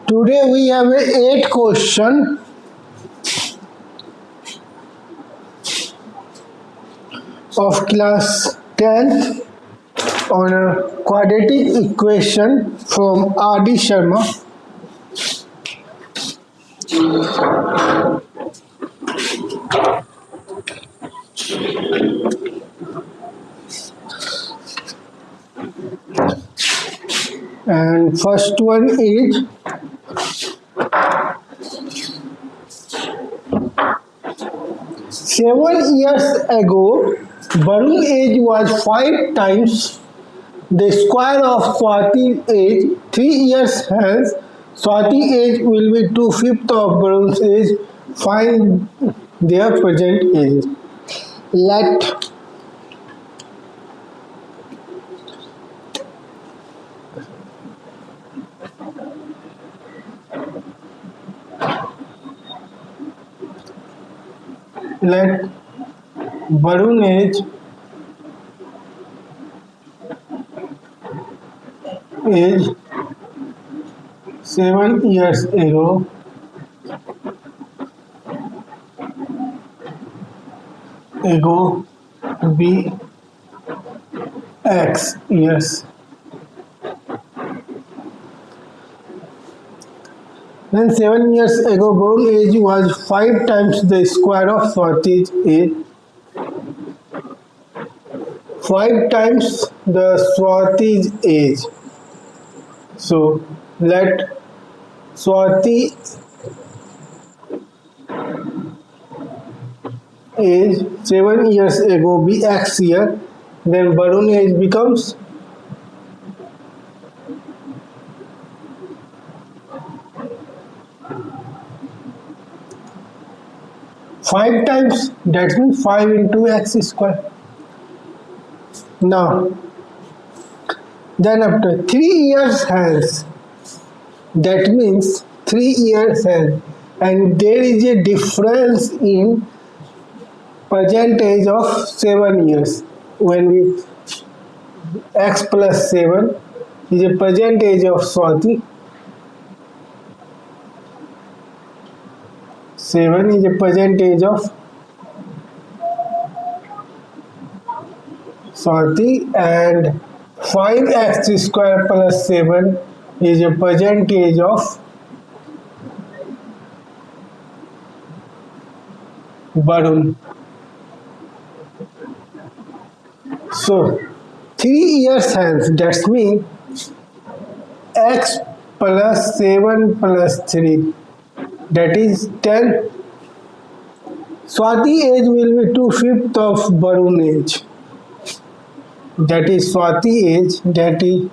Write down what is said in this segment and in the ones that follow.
Today we have a 8 question of class 10th on a quadratic equation from R.D. Sharma. And first one is 7 years ago, Barun age was 5 times the square of Swati age. 3 years hence, Swati age will be 2/5 of Barun's age. Find their present age. Let let Barun age 7 years ago be X years. Then 7 years ago, Barun age was 5 times the square of Swati's age. 5 times the Swati's age. So let Swati age 7 years ago be X year. Then Barun age becomes 5 times, that means 5 into X square. Now, then after 3 years hence, that means 3 years hence, and there is a difference in percentage of 7 years. When we X plus 7 is a percentage of Swati. 7 is a percentage of Swati, and 5x square plus 7 is a percentage of Barun. So 3 years hence, that's mean x plus 7 plus 3, that is 10. Swati age will be 2/5 of Barun age. That is Swati age, that is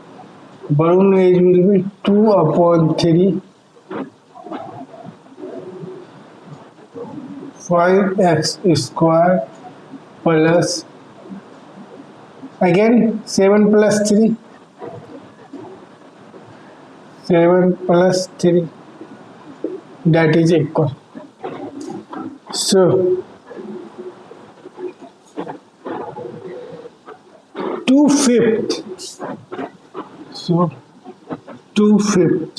Barun age will be 2/3 5x square plus again 7 plus 3, 7 plus 3, that is equal. So 2/5, so 2/5,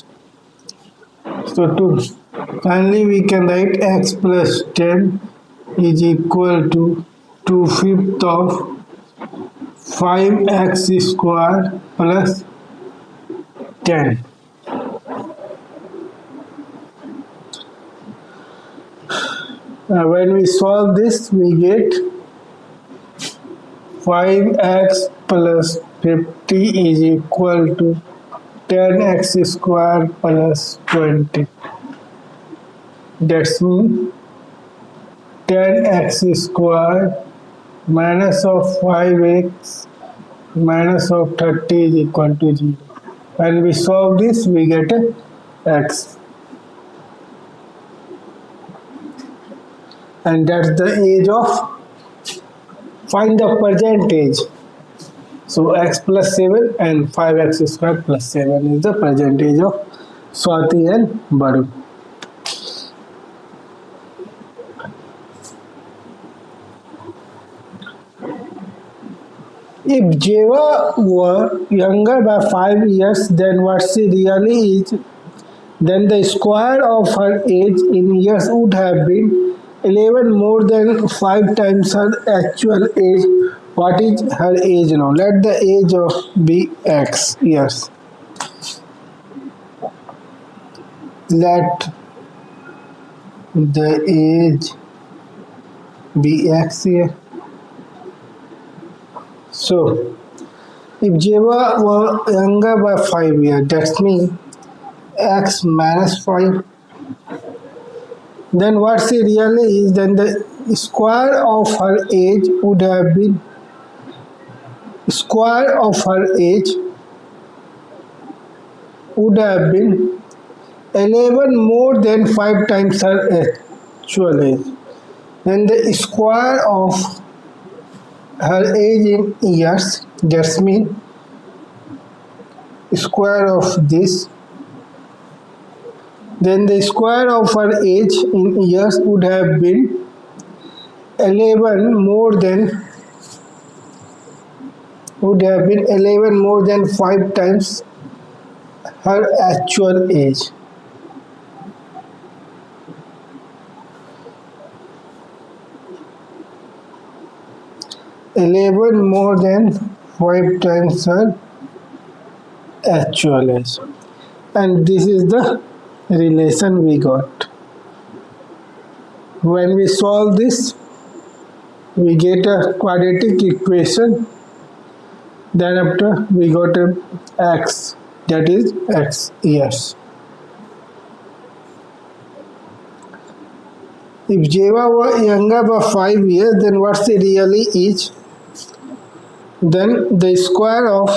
so 2, finally we can write x plus 10 is equal to 2/5 of 5x square plus 10. When we solve this, we get 5x plus 50 is equal to 10x square plus 20. That's mean 10x square minus of 5x minus of 30 is equal to 0. When we solve this, we get a x. And that's the age of, find the percentage. So x plus 7 and 5x square plus 7 is the percentage of Swati and Barun. If Jeva were younger by 5 years, then what she really is, then the square of her age in years would have been 11 more than 5 times her actual age. What is her age now? Let the age of be x years. Let the age be x here. So, if Jeva were younger by 5 years, that means x minus 5. Then what she really is, then the square of her age would have been square of her age would have been 11 more than 5 times her actual age. Then the square of her age in years, that means square of this. Then the square of her age in years would have been 11 more than 5 times her actual age. More than 5 times her actual age. And this is the relation we got. When we solve this, we get a quadratic equation. Then after we got a x, that is x years. If Jeva were younger by 5 years, then what's the really age? Then the square of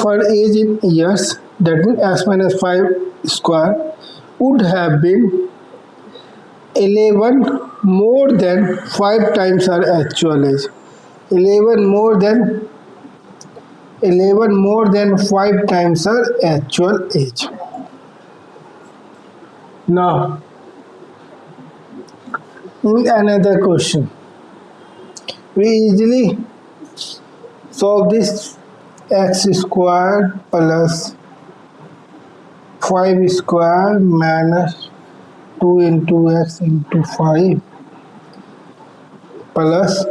her age in years, that means x minus 5 square, would have been 11 more than 5 times her actual age. 11 more than 5 times her actual age. Now, in another question, we easily solve this. X squared plus 5 squared minus 2 into x into 5 plus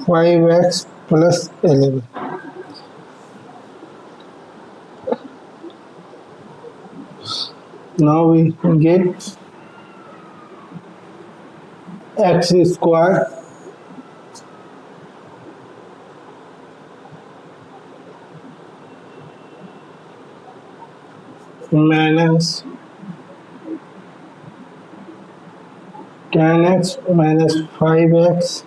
5x plus 11. Now we get x squared minus 10x minus 5x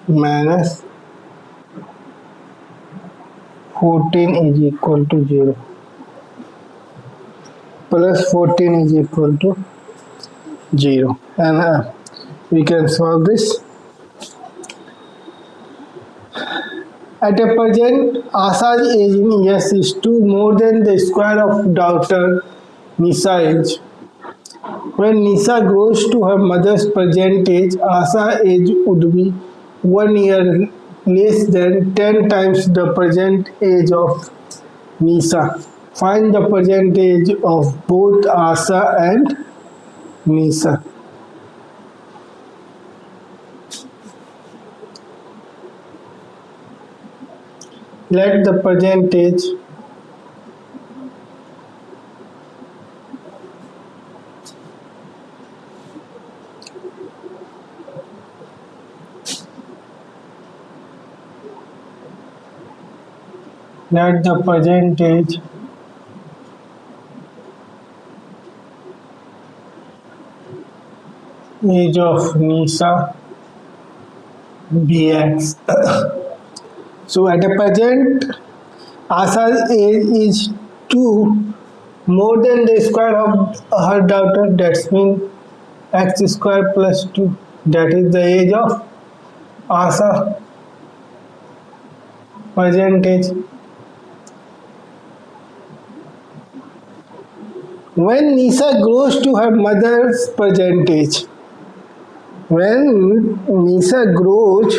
minus 14 is equal to 0 plus 14 is equal to 0, and we can solve this. At a present, Asa's age in years is 2 more than the square of daughter Nisa's age. When Nisa grows to her mother's present age, Asa's age would be 1 year less than 10 times the present age of Nisa. Find the present age of both Asa and Nisa. Let the present age age of Nisa bx. So at the present, Asa's age is 2 more than the square of her daughter, that means x square plus 2, that is the age of Asa, present age. When Nisa grows to her mother's present age, When Nisa grows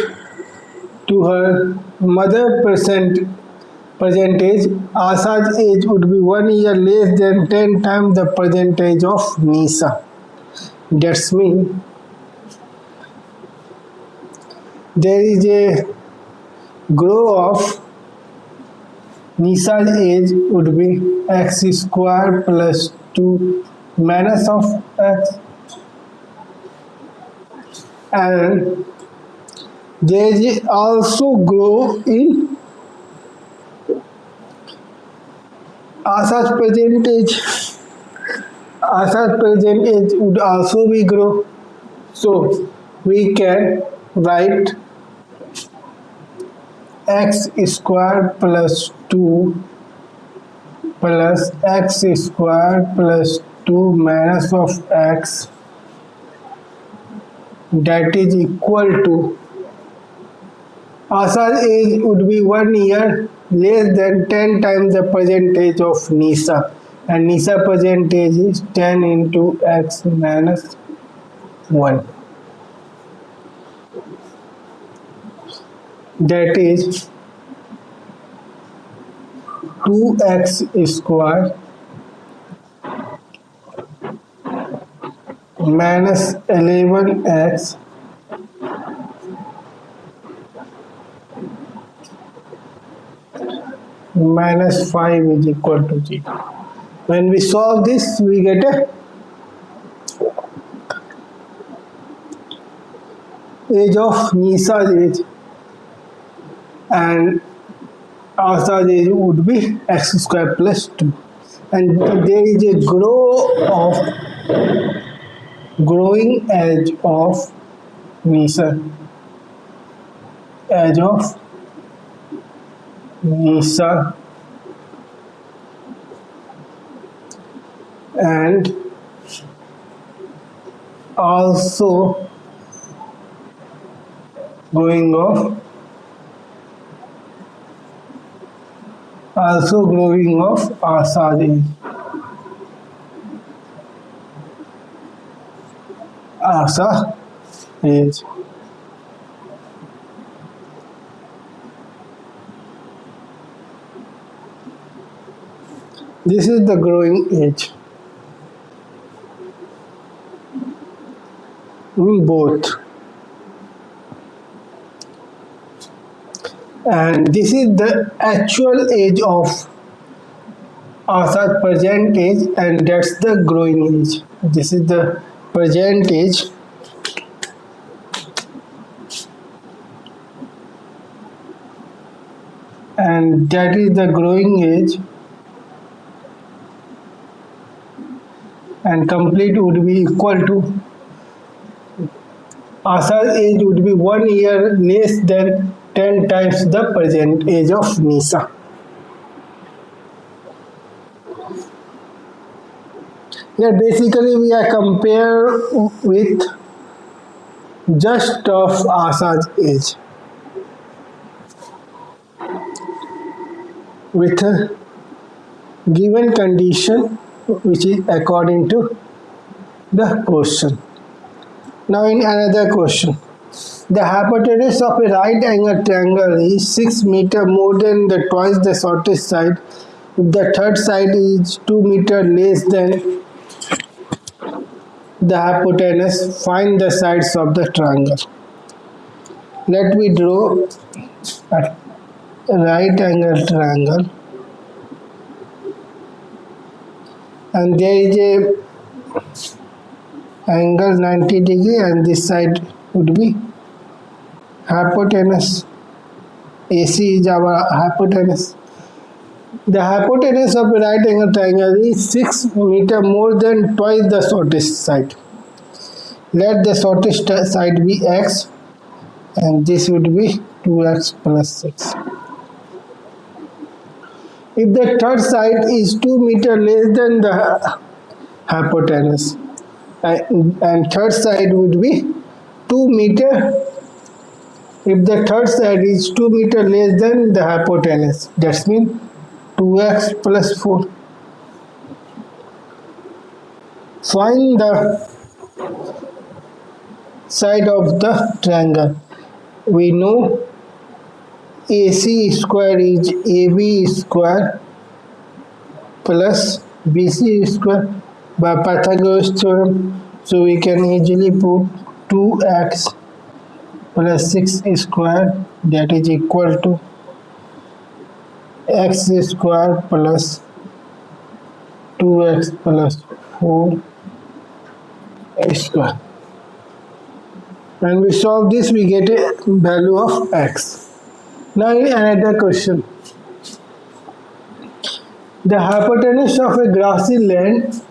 to her mother percentage, Asa's age would be 1 year less than 10 times the percentage of Nisa. That's mean there is a growth of Nisa's age would be x squared plus 2 minus of x, and there is also growth in Asa's percentage. Asa's percentage would also be grow. So we can write x squared plus 2 plus x squared plus 2 minus of x, that is equal to Asa's age would be 1 year less than 10 times the percentage of Nisa, and Nisa percentage is 10 into x minus 1, that is 2x squared minus 11x minus 5 is equal to 0. When we solve this, we get a age of Nisa's age, and Asa's age would be x squared plus 2. And there is a growing age of Nisa, age of Nisa, and also growing of Asa's age. Asa age. This is the growing age in both, and this is the actual age of Asa's present age, and that's the growing age. This is the present age, and that is the growing age, and complete would be equal to Asa's age would be 1 year less than 10 times the present age of Nisa. Here basically we are compare with just of Asa's age with a given condition which is according to the question. Now in another question, the hypotenuse of a right angle triangle is 6 meters more than the twice the shortest side if the third side is 2 meters less than the hypotenuse. Find the sides of the triangle. Let me draw a right angle triangle, and there is a angle 90 degree, and this side would be hypotenuse. AC is our hypotenuse. The hypotenuse of a right angle triangle is 6 meters more than twice the shortest side. Let the shortest side be x, and this would be 2x plus 6. If the third side is 2 meters less than the hypotenuse, and third side would be 2 meters. If the third side is 2 meters less than the hypotenuse, that means 2x plus 4. Find the side of the triangle. We know AC square is AB square plus BC square by Pythagoras theorem. So we can easily put 2x plus 6 square, that is equal to x square plus 2x plus 4 square. When we solve this, we get a value of x. Now another question. The hypotenuse of a grassy land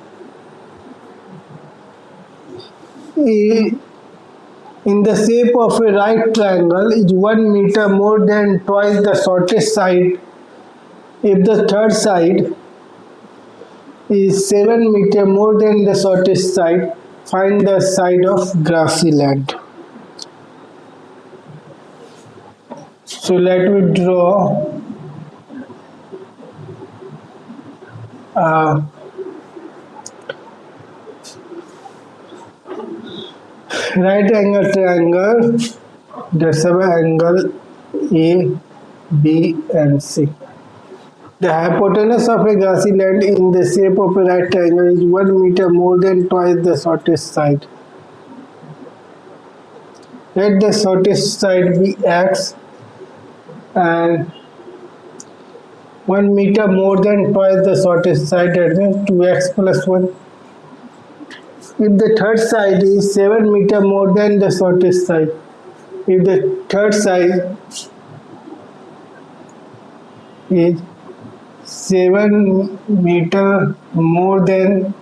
in the shape of a right triangle is 1 meter more than twice the shortest side if the third side is 7 meter more than the shortest side. Find the side of grassy land. So let me draw a right angle triangle. That's our angle A, B and C. The hypotenuse of a grassy land in the shape of a right triangle is 1 meter more than twice the shortest side. Let the shortest side be x and 1 meter more than twice the shortest side, that means 2x plus 1. If the third side is 7 meter more than the shortest side, if the third side is 7 meter more than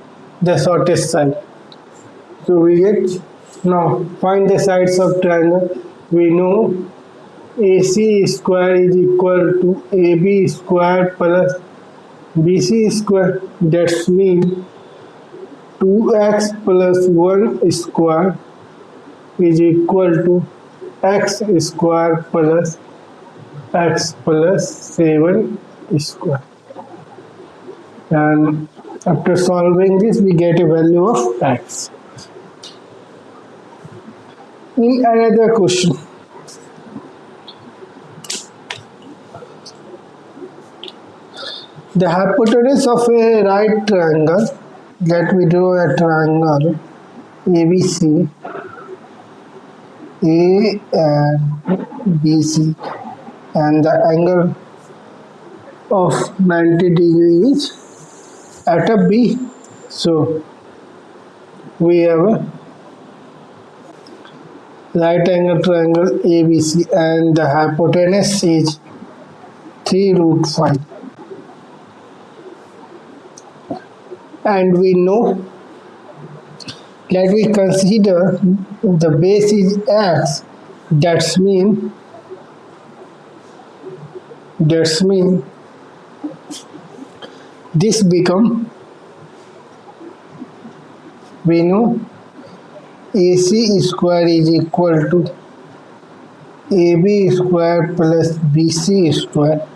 the shortest side, so we get, now find the sides of triangle. We know AC square is equal to AB square plus BC square. That means 2x plus 1 square is equal to x square plus x plus 7 square. And after solving this, we get a value of x. In another question, the hypotenuse of a right triangle, let me draw a triangle ABC, A and BC, and the angle of 90 degrees at a B. So we have a right angle triangle ABC and the hypotenuse is 3 root 5. And we know, let me consider the base is x, that's mean this become, we know AC square is equal to AB square plus BC square.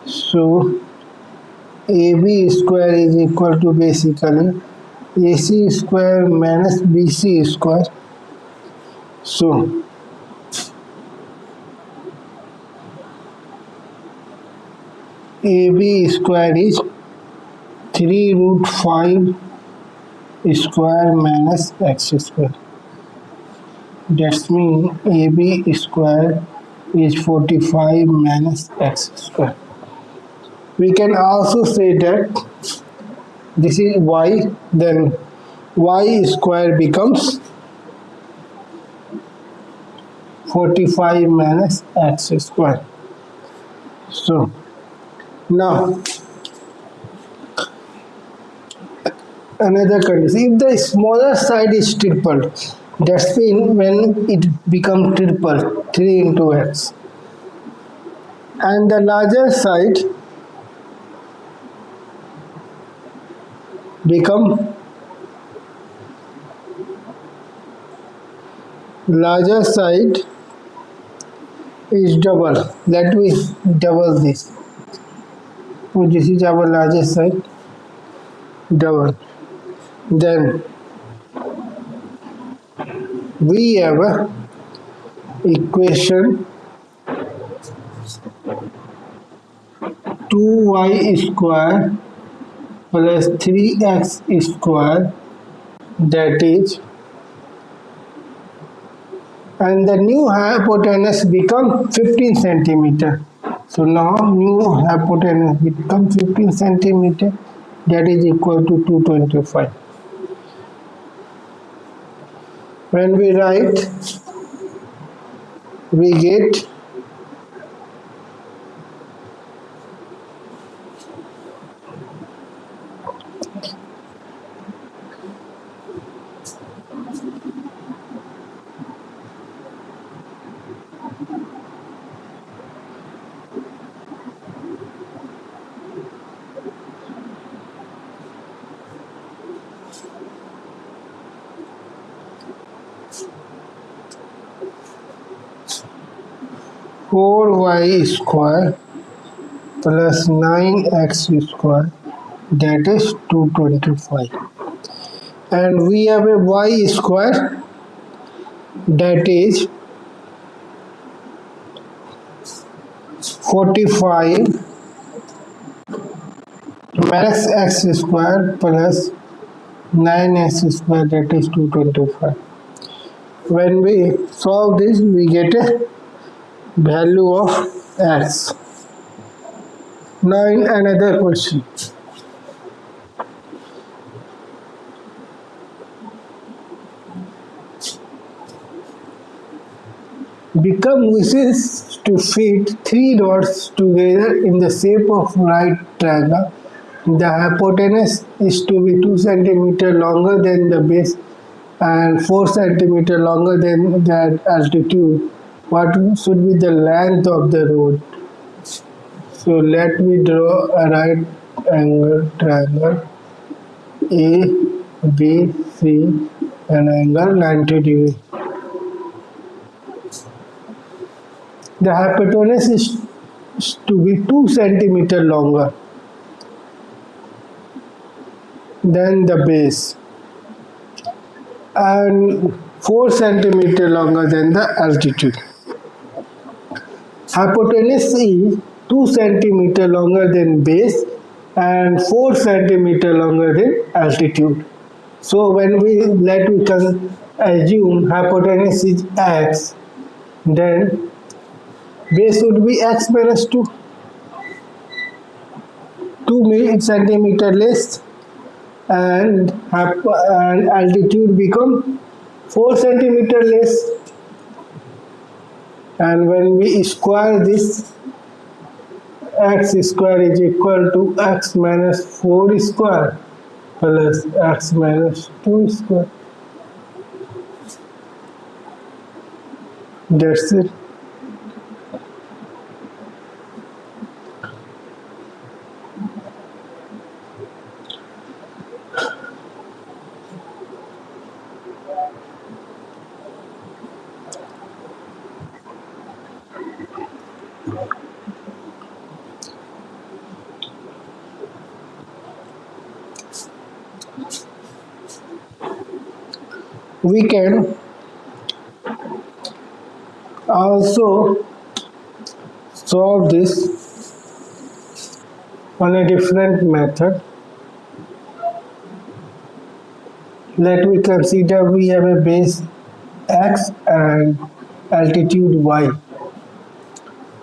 So AB square is equal to basically AC square minus BC square. So AB square is 3 root 5 square minus x square. That means AB square is 45 minus x square. We can also say that this is y, then y square becomes 45 minus x square. So now another condition, if the smaller side is triple, that's mean when it becomes triple, 3 into x, and the larger side become larger side is double. Let me double this. So this is our largest side, double. Then we have a equation 2y square plus 3x square, that is, and the new hypotenuse become 15 centimeter. So now new hypotenuse become 15 centimeter, that is equal to 225. When we write, we get 4y square plus 9x square, that is 225. And we have a y square, that is 45 minus x square plus 9x square, that is 225. When we solve this, we get a value of x. Now in another question, become wishes to fit three dots together in the shape of right triangle. The hypotenuse is to be 2 centimeter longer than the base and 4 centimeter longer than that altitude. What should be the length of the road? So let me draw a right angle triangle A, B, C, and angle 90 degrees. The hypotenuse is to be 2 centimeter longer than the base and 4 centimeter longer than the altitude. Hypotenuse is 2 centimeter longer than base and 4 centimeter longer than altitude. So when we assume hypotenuse is x, then base would be x minus 2, 2 centimeter less, and altitude become 4 centimeter less. And when we square this, x square is equal to x minus 4 square plus x minus 2 square. That's it. We can also solve this on a different method. Let me consider we have a base x and altitude y.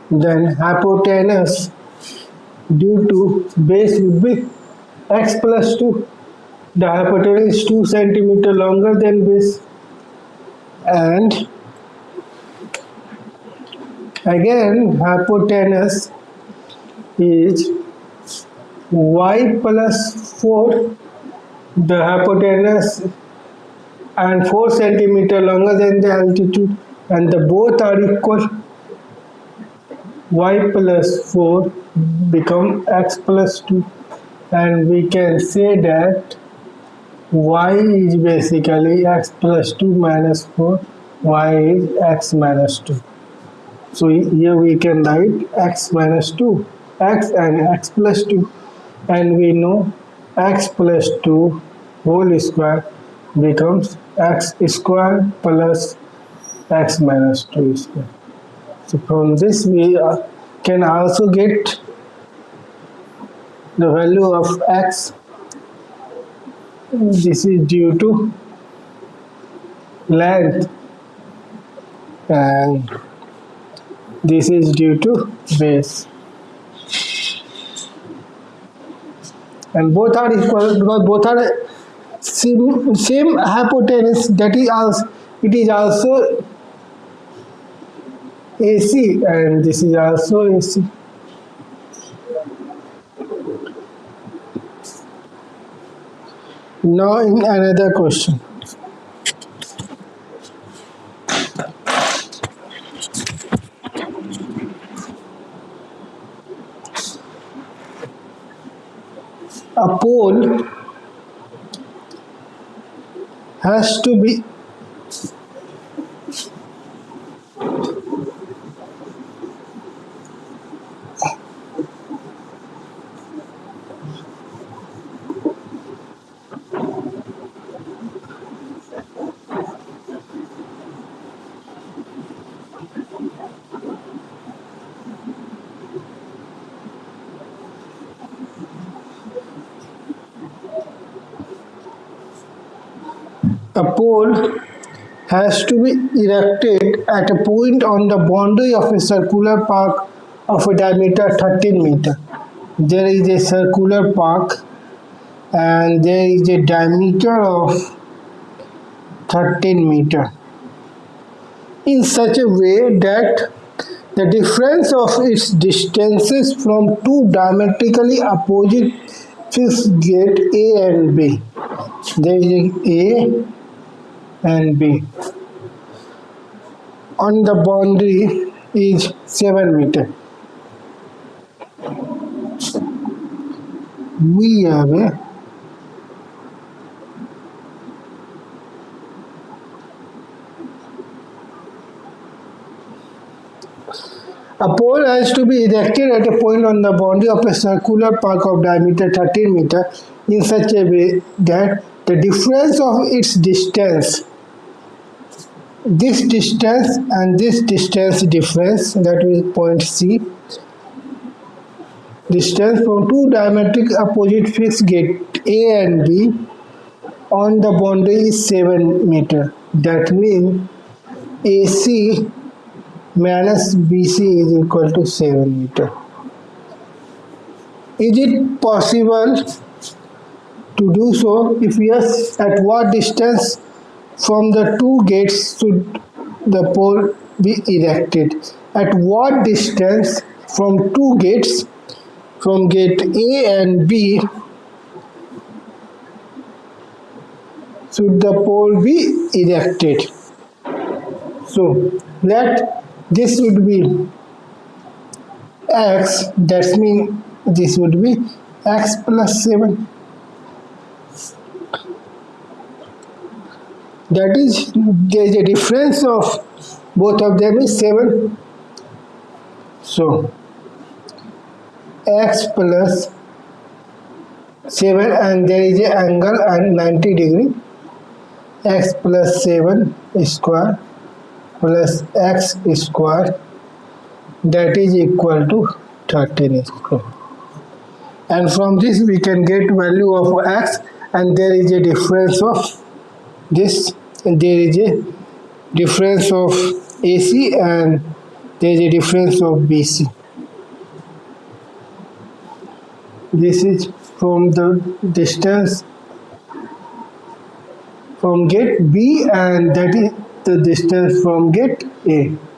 Then hypotenuse due to base would be x plus 2. The hypotenuse is 2 centimeter longer than base, and again hypotenuse is y plus 4. The hypotenuse and 4 centimeter longer than the altitude, and the both are equal. Y plus 4 become x plus 2, and we can say that y is basically x plus 2 minus 4, y is x minus 2. So here we can write x minus 2, x and x plus 2, and we know x plus 2 whole square becomes x square plus x minus 2 square. So from this we can also get the value of x. This is due to length and this is due to base. And both are equal because both are same hypotenuse, that is also, it is also AC and this is also AC. Now in another question. A pole has to be a pole has to be erected at a point on the boundary of a circular park of a diameter 13 meter. There is a circular park and there is a diameter of 13 meter in such a way that the difference of its distances from two diametrically opposite fixed gates A and B. There is A and B. On the boundary is 7 meter. We have a pole has to be erected at a point on the boundary of a circular park of diameter 13 meter in such a way that the difference of its distance, this distance and this distance difference, that is point C, distance from two diametric opposite fixed gate A and B on the boundary is 7 meter. That means AC minus BC is equal to 7 meter. Is it possible to do so? If yes, at what distance from the two gates should the pole be erected? At what distance from two gates, from gate A and B, should the pole be erected? So let this would be x, that means this would be x plus 7. That is, there is a difference of both of them is 7. So x plus 7 and there is an angle at 90 degree. X plus 7 square plus x square, that is equal to 13 square. And from this we can get value of x, and there is a difference of this, and there is a difference of AC and there is a difference of BC. This is from the distance from gate B and that is the distance from gate A.